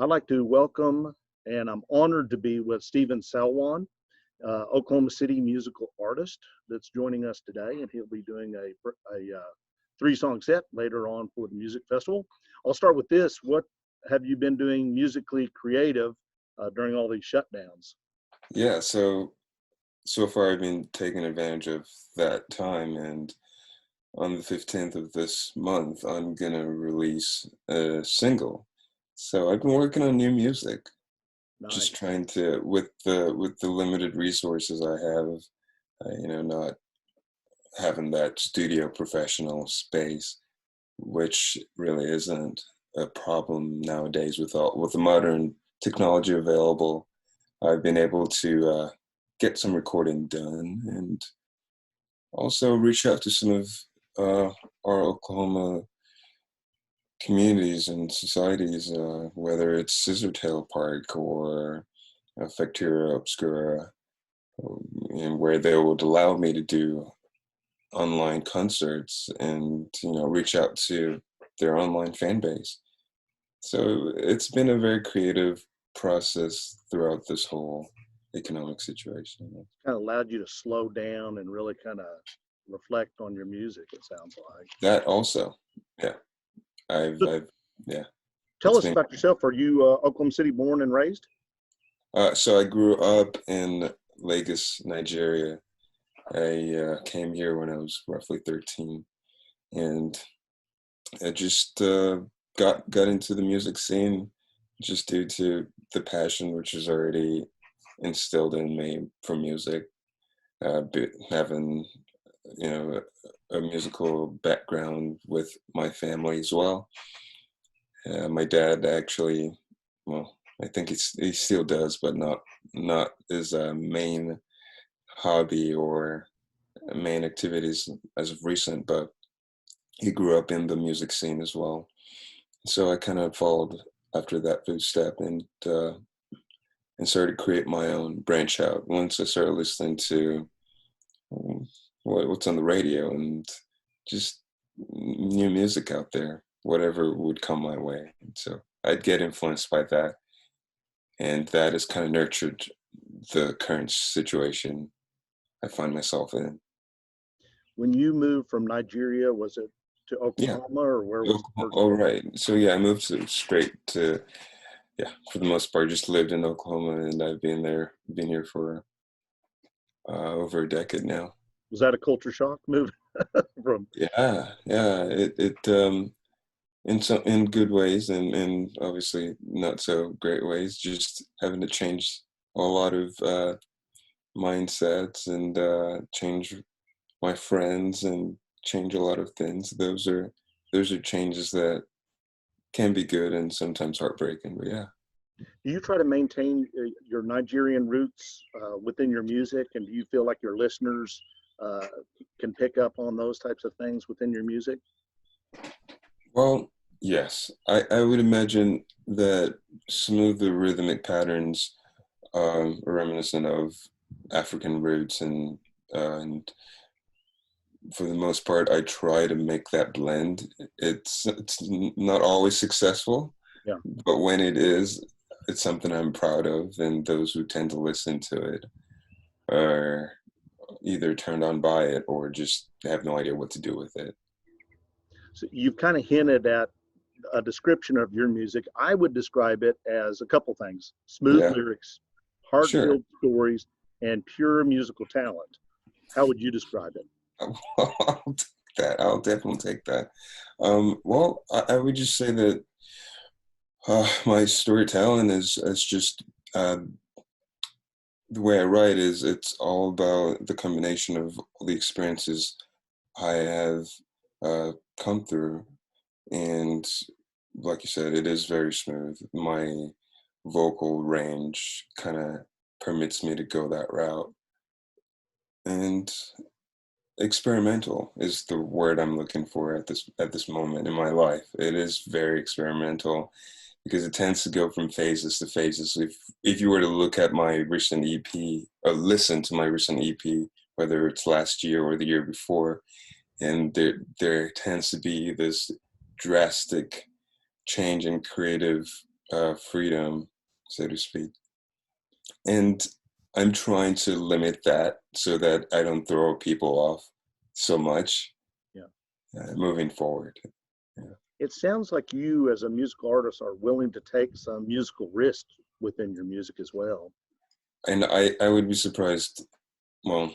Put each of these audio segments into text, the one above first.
I'd like to welcome, and I'm honored to be with Stephen Salewon, Oklahoma City musical artist that's joining us today, and he'll be doing a three-song set later on for the music festival. I'll start with this. What have you been doing musically creative during all these shutdowns? Yeah, so far I've been taking advantage of that time, and on the 15th of this month, I'm gonna release a single. So I've been working on new music, just Nice. trying to with the limited resources I have, not having that studio professional space, which really isn't a problem nowadays with the modern technology available. I've been able to get some recording done and also reach out to some of our Oklahoma communities and societies, whether it's Scissortail Park or Factura Obscura, and where they would allow me to do online concerts and reach out to their online fan base. So it's been a very creative process throughout this whole economic situation. Kind of allowed you to slow down and really kind of reflect on your music, it sounds like. That also, yeah, I've yeah, Tell it's us been. about yourself. Are you Oklahoma City born and raised? So I grew up in Lagos, Nigeria. I came here when I was roughly 13, and I just got into the music scene just due to the passion which is already instilled in me for music. Having a musical background with my family as well. My dad actually, well, I think he still does, but not as a main hobby or main activities as of recent. But he grew up in the music scene as well, so I kind of followed after that footstep and started to create my own branch out once I started listening to what's on the radio and just new music out there, whatever would come my way. And so I'd get influenced by that, and that has kind of nurtured the current situation I find myself in. When you moved from Nigeria, was it to Yeah. Oklahoma or where was the first? All right. So yeah, I moved straight to, yeah, for the most part, just lived in Oklahoma, and I've been here for over a decade now. Was that a culture shock moving from? Yeah. It in good ways and obviously not so great ways. Just having to change a lot of mindsets and change my friends and change a lot of things. Those are changes that can be good and sometimes heartbreaking. But yeah. Do you try to maintain your Nigerian roots within your music, and do you feel like your listeners uh, can pick up on those types of things within your music? Well, yes, I would imagine that some of the rhythmic patterns are reminiscent of African roots, and for the most part, I try to make that blend. It's not always successful, Yeah. but when it is, it's something I'm proud of, and those who tend to listen to it are either turned on by it or just have no idea what to do with it. So you've kind of hinted at a description of your music. I would describe it as a couple things: smooth Yeah, lyrics, sure. heart-filled stories, and pure musical talent. How would you describe it? I'll take that. I'll definitely take that. Well, I would just say that my storytelling is just uh, the way I write is it's all about the combination of all the experiences I have come through, and like you said, it is very smooth. My vocal range kind of permits me to go that route, and experimental is the word I'm looking for at this moment in my life. It is very experimental because it tends to go from phases to phases. If you were to look at my recent EP or listen to my recent EP, whether it's last year or the year before, and there tends to be this drastic change in creative freedom, so to speak. And I'm trying to limit that so that I don't throw people off so much Yeah. moving forward. Yeah. It sounds like you, as a musical artist, are willing to take some musical risks within your music as well. And I would be surprised. Well,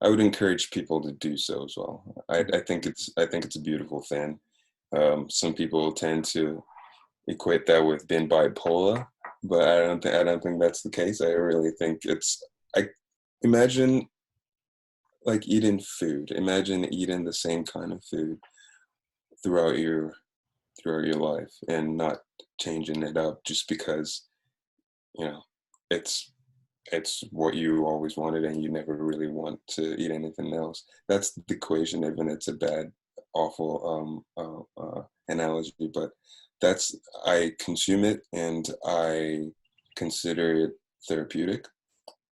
I would encourage people to do so as well. I think it's a beautiful thing. Some people tend to equate that with being bipolar, but I don't think that's the case. I really think I imagine like eating food. Imagine eating the same kind of food throughout your life and not changing it up just because, you know, it's it's what you always wanted and you never really want to eat anything else. That's the equation, even it's a bad, awful analogy, but that's, I consume it and I consider it therapeutic.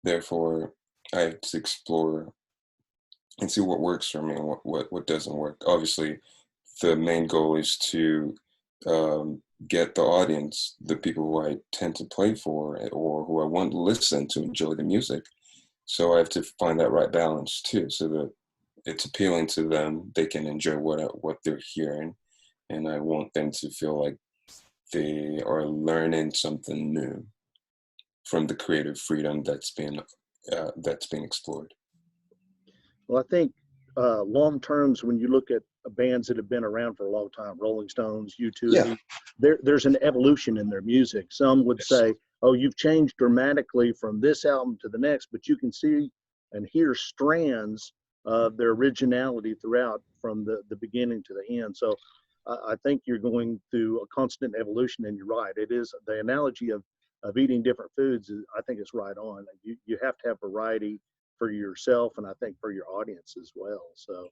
Therefore, I have to explore and see what works for me and what doesn't work. Obviously, the main goal is to get the audience, the people who I tend to play for or who I want to listen to enjoy the music. So I have to find that right balance too, so that it's appealing to them. They can enjoy what they're hearing, and I want them to feel like they are learning something new from the creative freedom that's being explored. Well, I think long terms, when you look at bands that have been around for a long time, Rolling Stones, Yeah. U2, there's an evolution in their music. Some would Yes. say, oh, you've changed dramatically from this album to the next, but you can see and hear strands of their originality throughout from the beginning to the end. So I think you're going through a constant evolution, and you're right. It is the analogy of eating different foods. I think it's right on. You have to have variety for yourself and I think for your audience as well. So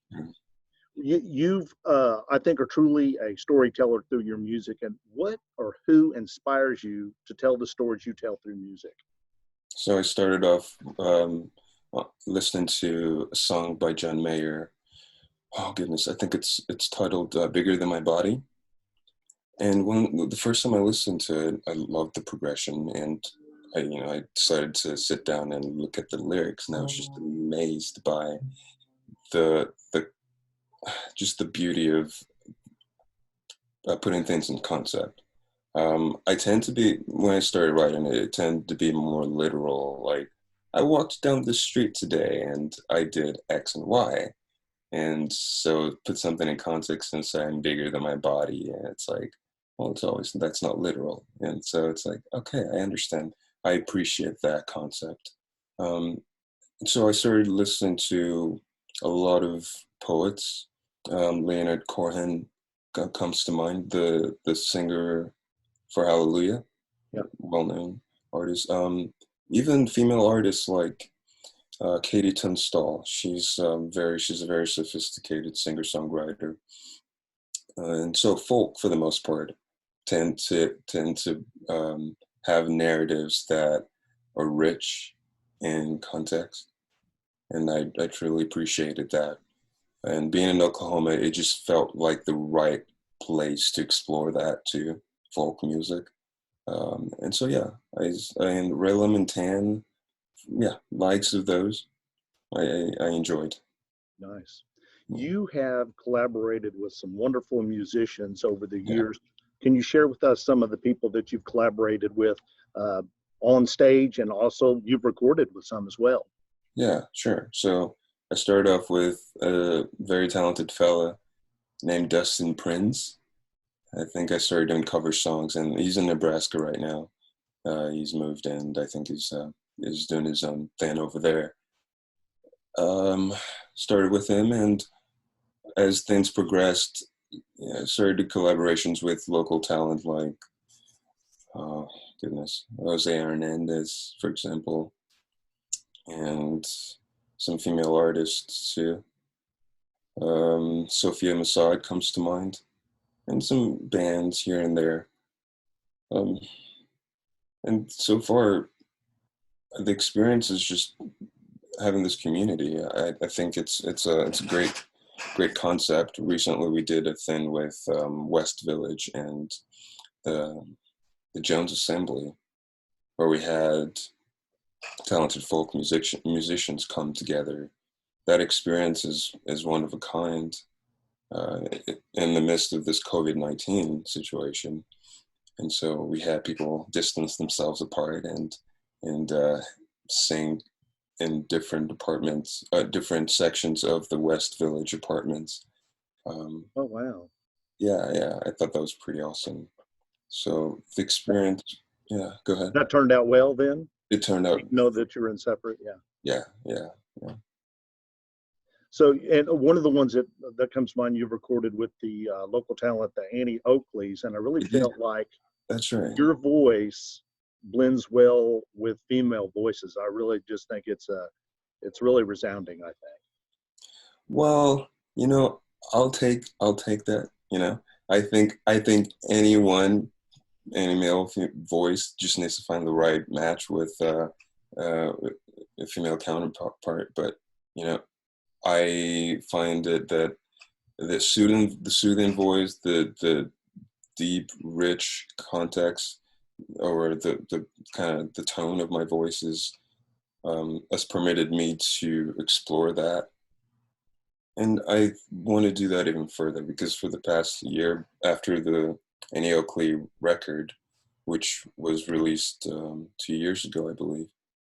you've I think are truly a storyteller through your music. And what or who inspires you to tell the stories you tell through music? So I started off listening to a song by John Mayer. Oh goodness, I think it's titled "Bigger Than My Body." And when the first time I listened to it, I loved the progression, and I decided to sit down and look at the lyrics, and I was just amazed by the just the beauty of putting things in concept. I tend to be, when I started writing it, it tended to be more literal. Like, I walked down the street today and I did X and Y. And so put something in context and say I'm bigger than my body. And it's like, well, it's always, that's not literal. And so it's like, okay, I understand. I appreciate that concept. Um, so I started listening to a lot of poets. Leonard Cohen comes to mind, the singer for Hallelujah, Yeah, well-known artist. Even female artists like Katie Tunstall. She's a very sophisticated singer-songwriter, and so folk for the most part tend to have narratives that are rich in context, and I truly appreciated that. And being in Oklahoma, it just felt like the right place to explore that too, folk music. And so yeah, and Rhythm and Tan, yeah, likes of those. I enjoyed. nice. You have collaborated with some wonderful musicians over the Yeah, years. Can you share with us some of the people that you've collaborated with uh, on stage, and also you've recorded with some as well? yeah, sure. So I started off with a very talented fella named Dustin Prinz. I think I started doing cover songs, and he's in Nebraska right now. He's moved, and I think he's doing his own thing over there. Um, Started with him, and as things progressed, yeah, started collaborations with local talent like, oh goodness, Jose Hernandez, for example, and some female artists too. Sophia Masad comes to mind, and some bands here and there. Um, and so far, the experience is just having this community. I think it's a great concept. Recently, we did a thing with West Village and the the Jones Assembly, where we had talented folk musicians come together. That experience is one of a kind in the midst of this COVID-19 situation. And so we had people distance themselves apart and sing in different apartments, different sections of the West Village apartments. Oh, wow. Yeah, I thought that was pretty awesome. So the experience, yeah, go ahead. That turned out well then? It turned out, You know that you're in separate, yeah. yeah. So, and one of the ones that comes to mind, you've recorded with the local talent, the Annie Oakleys, and I really It did. felt like That's right. your voice blends well with female voices. I really just think it's really resounding, I think. Well, I'll take that. I think any male voice just needs to find the right match with a female counterpart. But I find that the soothing voice, the deep, rich context, or the kind of the tone of my voice has permitted me to explore that. And I want to do that even further, because for the past year, after the Annie Oakley record, which was released 2 years ago, I believe,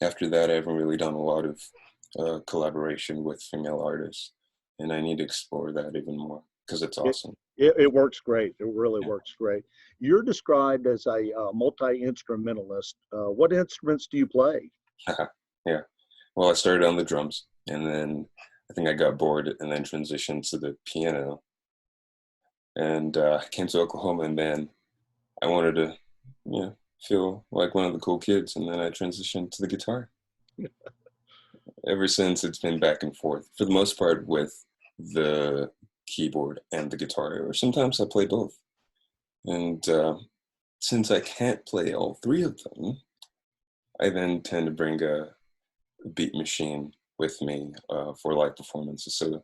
after that, I haven't really done a lot of collaboration with female artists. And I need to explore that even more, because it's awesome. It works great. It really Yeah. works great. You're described as a multi-instrumentalist. What instruments do you play? Yeah. Well, I started on the drums, and then I think I got bored and then transitioned to the piano. And came to Oklahoma, and man, I wanted to, feel like one of the cool kids. And then I transitioned to the guitar. Ever since, it's been back and forth, for the most part, with the keyboard and the guitar, or sometimes I play both. And since I can't play all three of them, I then tend to bring a beat machine with me for live performances. So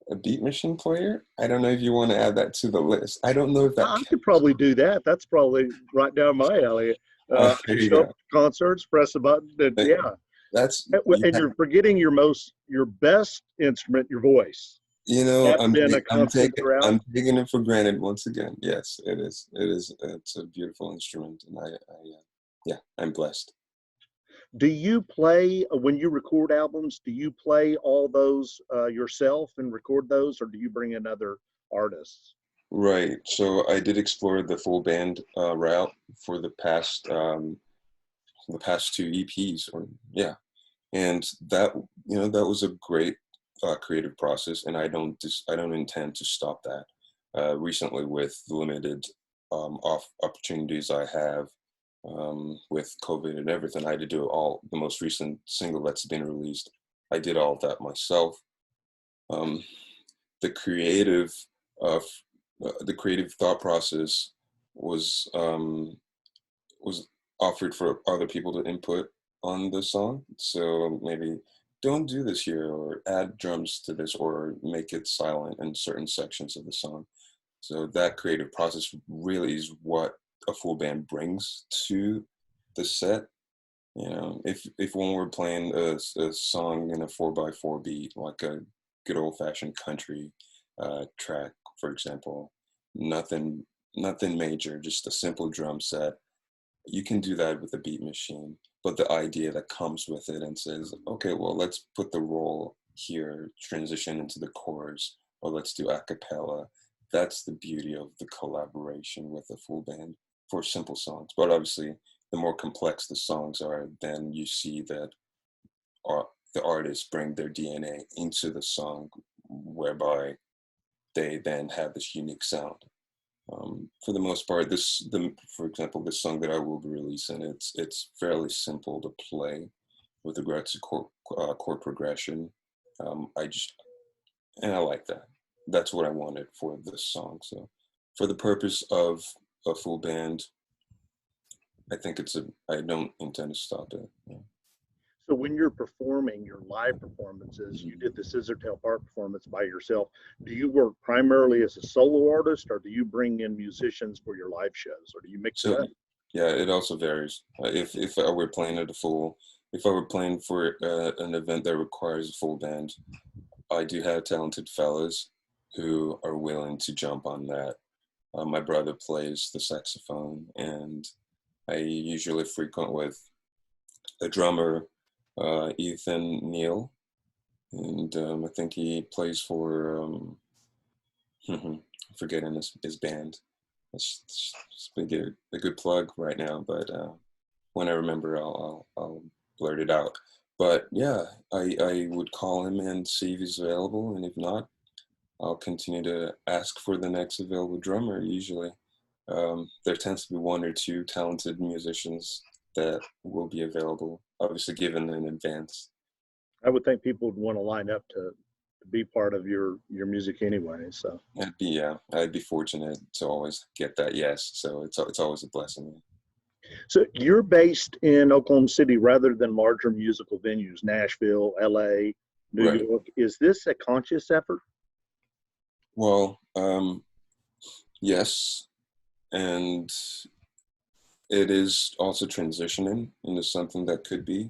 a beat machine player, I don't know if you want to add that to the list. I don't know if that I could probably do that. That's probably right down my alley. there you Show up go. to concerts, press a button, and yeah. That's And you're forgetting your best instrument, your voice. That's been a constant throughout. I'm taking it for granted once again. Yes, it is. It's a beautiful instrument, and I'm blessed. Do you play when you record albums? Do you play all those yourself and record those, or do you bring in other artists? Right. So I did explore the full band route for the past two EPs, and that was a great creative process, and I don't intend to stop that. Recently, with the limited off opportunities I have with COVID and everything, I had to do all the most recent single that's been released. I did all of that myself. Um, the creative uh, the creative thought process was was offered for other people to input on the song. So maybe don't do this here, or add drums to this, or make it silent in certain sections of the song. So that creative process really is what a full band brings to the set. If when we're playing a song in a 4x4 beat, like a good old fashioned country track, for example, nothing major, just a simple drum set, you can do that with a beat machine. But the idea that comes with it and says, okay, well, let's put the roll here, transition into the chorus, or let's do a cappella. That's the beauty of the collaboration with a full band for simple songs. But obviously, the more complex the songs are, then you see that the artists bring their DNA into the song, whereby they then have this unique sound. For the most part, for example, this song that I will be releasing, it's fairly simple to play with regards to chord progression. And I like that. That's what I wanted for this song. So, for the purpose of a full band, I don't intend to stop it. Yeah. So when you're performing your live performances, you did the Scissortail Park performance by yourself. Do you work primarily as a solo artist, or do you bring in musicians for your live shows, or do you mix it So up? Yeah, it also varies. If I were playing at a full, if I were playing for an event that requires a full band, I do have talented fellas who are willing to jump on that. My brother plays the saxophone, and I usually frequent with a drummer, Ethan Neal, and I think he plays for I'm forgetting his band. It's a good plug right now, but when I remember, I'll blurt it out. But yeah, I would call him and see if he's available, and if not, I'll continue to ask for the next available drummer. Usually, there tends to be one or two talented musicians that will be available, obviously given in advance. I would think people would want to line up to be part of your music anyway. So I'd be fortunate to always get that yes. So it's always a blessing. so you're based in Oklahoma City rather than larger musical venues, Nashville, LA, New Right. York. Is this a conscious effort? Well, yes, and it is also transitioning into something that could be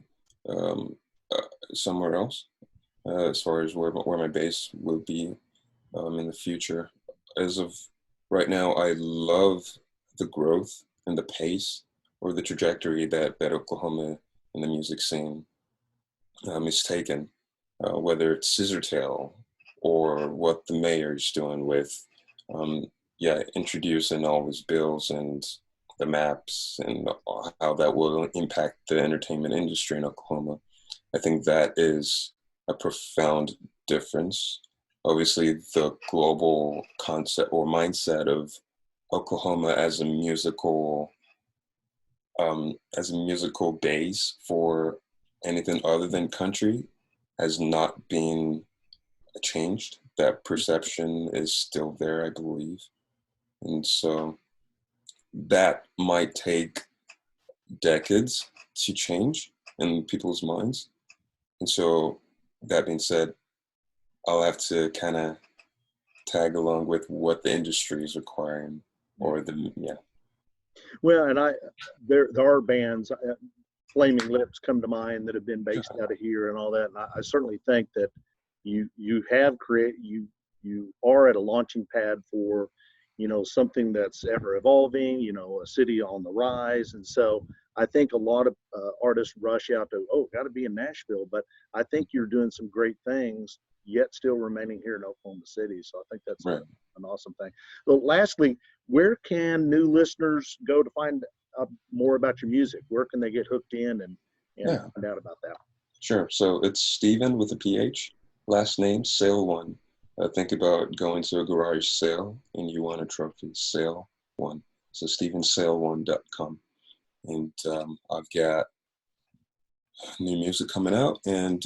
um, somewhere else, as far as where my base will be in the future. As of right now, I love the growth and the pace or the trajectory that Oklahoma in the music scene is taken, whether it's Scissortail or what the mayor's doing with, um, introducing all his bills and the maps and how that will impact the entertainment industry in Oklahoma. I think that is a profound difference. Obviously, the global concept or mindset of Oklahoma as a musical base for anything other than country has not been changed. That perception is still there, I believe. And so that might take decades to change in people's minds. And so that being said, I'll have to kind of tag along with what the industry is requiring or Well, and there are bands, Flaming Lips come to mind that have been based out of here and all that. And I certainly think that you have you are at a launching pad for something that's ever evolving, a city on the rise. And so I think a lot of artists rush out to, oh, got to be in Nashville, but I think you're doing some great things yet still remaining here in Oklahoma City. So I think that's right. an awesome thing. Well, lastly, where can new listeners go to find more about your music? Where can they get hooked in and find out about that? Sure. So it's Stephen with a PH, last name Salewon. Think about going to a garage sale and you want a trophy. Salewon. So StephenSalewon.com. And I've got new music coming out, and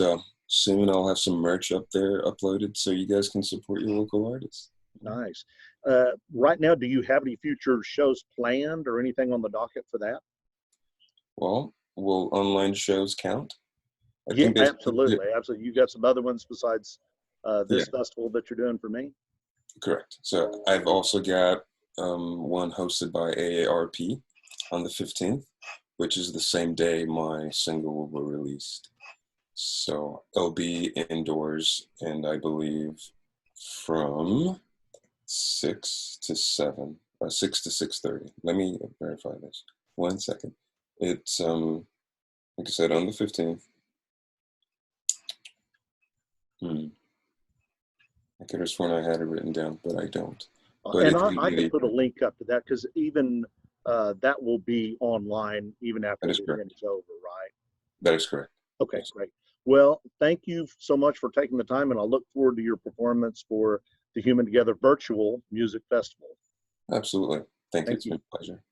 soon I'll have some merch up there uploaded so you guys can support your local artists. Nice. Right now, do you have any future shows planned or anything on the docket for that? Well, will online shows count? Yeah, absolutely. Absolutely. You got some other ones besides this festival that you're doing for me? Correct. So I've also got one hosted by AARP on the 15th, which is the same day my single will be released. So it'll be indoors, and I believe from 6 to 7, 6 to 6:30. Let me verify this. 1 second. It's like I said, on the 15th. I could have sworn I had it written down, but I don't. But and I can put a link up to that because even that will be online even after the event is over, right? That is correct. Okay, yes. Great. Well, thank you so much for taking the time, and I look forward to your performance for the Human Together Virtual Music Festival. Absolutely. Thank you. It's been a pleasure.